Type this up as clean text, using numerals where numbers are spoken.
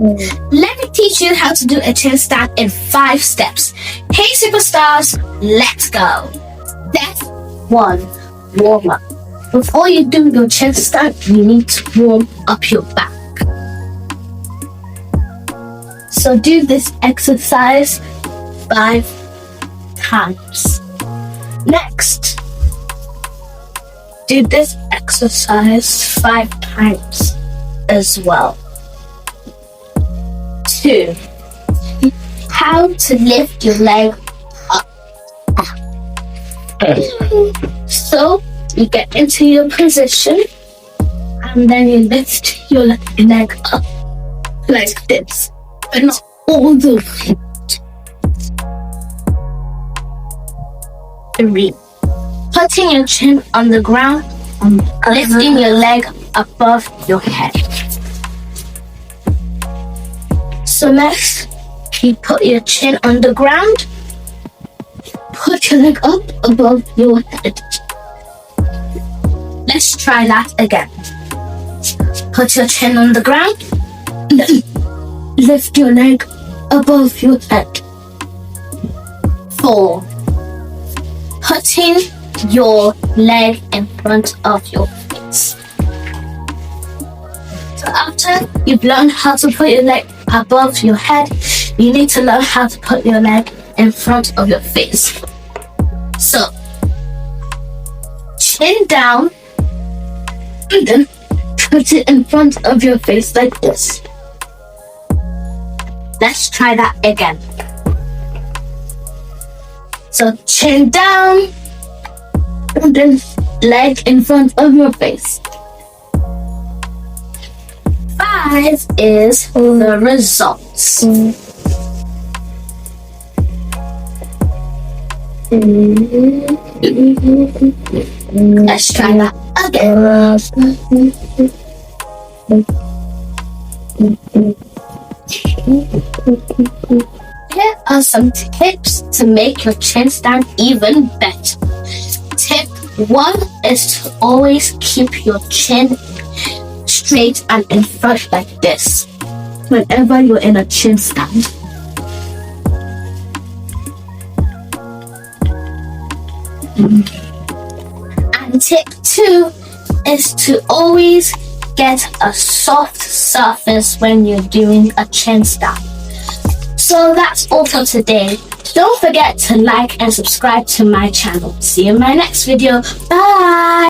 Let me teach you how to do a chin stand in 5 steps. Hey superstars, let's go. Step 1, warm up. Before you do your chin stand, you need to warm up your back. So do this exercise 5 times. Next, do this exercise 5 times as well. 2, how to lift your leg up. So you get into your position and then you lift your leg up like this, but not all the way. 3, putting your chin on the ground and lifting your leg above your head. So next, you put your chin on the ground, put your leg up above your head. Let's try that again. Put your chin on the ground, lift your leg above your head. 4, putting your leg in front of your face. So after you've learned how to put your leg above your head, you need to learn how to put your leg in front of your face. So, chin down, and then put it in front of your face like this. Let's try that again. So, chin down, and then leg in front of your face. 5 is the results. Let's try that again. Here are some tips to make your chin stand even better. Tip 1 is to always keep your chin straight and in front like this whenever you're in a chin stand. And tip 2 is to always get a soft surface when you're doing a chin stand. So that's all for today. Don't forget to like and subscribe to my channel. See you in my next video. Bye!